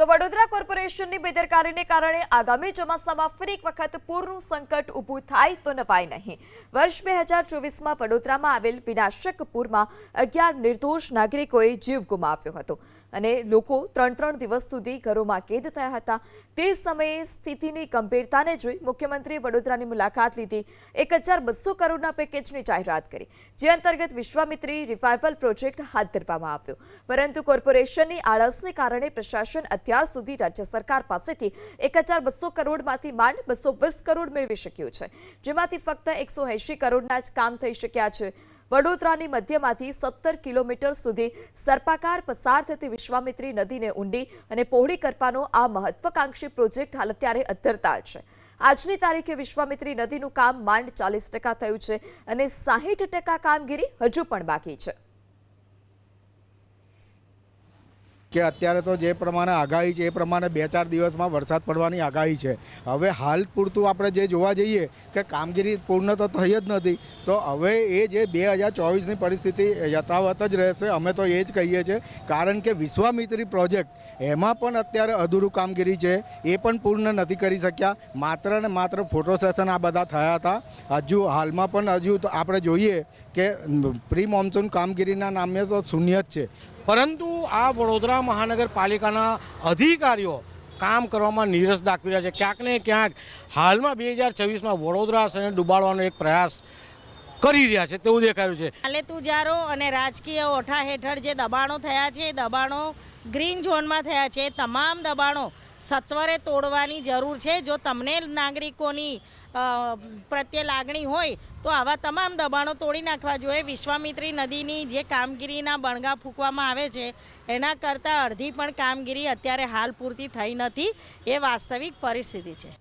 તો વડોદરા કોર્પોરેશનની બેદરકારીને કારણે આગામી ચોમાસામાં ફરી એક વખત પૂરનું સંકટ ઊભું થાય તો નવાય નહીં। વર્ષ 2024માં વડોદરામાં આવેલ વિનાશક પૂરમાં 11 નિર્દોષ નાગરિકોએ જીવ ગુમાવ્યો હતો અને લોકો 3 દિવસ સુધી ઘરોમાં કેદ થયા હતા। તે સમયે સ્થિતિની ગંભીરતાને જોઈ મુખ્યમંત્રીએ વડોદરાની મુલાકાત લીધી, 1200 કરોડના પેકેજની જાહેરાત કરી, જે અંતર્ગત વિશ્વામિત્રી રિવાઇવલ પ્રોજેક્ટ હાથ ધરવામાં આવ્યો। પરંતુ કોર્પોરેશનની આળસને કારણે પ્રશાસન અત્યાર સુધી રાજ્ય સરકાર પાસેથી 1200 કરોડમાંથી માંડ 220 કરોડ મેળવી શક્યું છે, જેમાંથી ફક્ત 180 કરોડના જ કામ થઈ શક્યા છે। વડોદરાની મધ્યમાંથી 17 કિલોમીટર સુધી સર્પાકાર પસાર થતી વિશ્વામિત્રી નદીને ઊંડી અને પહોળી કરવાનો આ મહત્વાકાંક્ષી પ્રોજેક્ટ હાલ અત્યારે અધ્ધરતાલ છે। આજની તારીખે વિશ્વામિત્રી નદીનું કામ માંડ 40% થયું છે અને 60% કામગીરી હજુ પણ બાકી છે। કે અત્યારે તો જે પ્રમાણે આગાહી છે એ પ્રમાણે 2-4 દિવસમાં વરસાદ પડવાની આગાહી છે। હવે હાલ પૂરતું આપણે જે જોવા જઈએ કે કામગીરી પૂર્ણ તો થઈ જ નથી, તો હવે એ જે 2024ની પરિસ્થિતિ યથાવત જ રહેશે, અમે તો એ જ કહીએ છીએ। કારણ કે વિશ્વામિત્રી પ્રોજેક્ટ એમાં પણ અત્યારે અધૂરું કામગીરી છે, એ પણ પૂર્ણ નથી કરી શક્યા। માત્ર ને માત્ર ફોટો સેશન આ બધા થયા હતા। હજુ હાલમાં પણ હજુ તો આપણે જોઈએ કે પ્રી મોન્સૂન કામગીરીના નામે તો શૂન્ય જ છે। પરંતુ આ વડોદરા મહાનગરપાલિકાના અધિકારીઓ કામ કરવામાં નીરસ દાખવી રહ્યા છે। ક્યાંક ને ક્યાંક હાલમાં 2024માં વડોદરા શહેરને ડૂબાડવાનો એક પ્રયાસ કરી રહ્યા છે તેવું દેખાયું છે। નાલેતુજારો અને રાજકીય ઓઠા હેઠળ જે દબાણો થયા છે એ દબાણો ગ્રીન ઝોનમાં થયા છે। તમામ દબાણો સત્વરે તોડવાની જરૂર છે। જો તમને નાગરિકોની પ્રત્યે લાગણી હોય તો આવા તમામ દબાણો તોડી નાખવા જોઈએ। વિશ્વામિત્રી નદીની જે કામગીરીના બણગા ફૂંકવામાં આવે છે એના કરતાં અડધી પણ કામગીરી અત્યારે હાલ પૂરતી થઈ નથી, એ વાસ્તવિક પરિસ્થિતિ છે।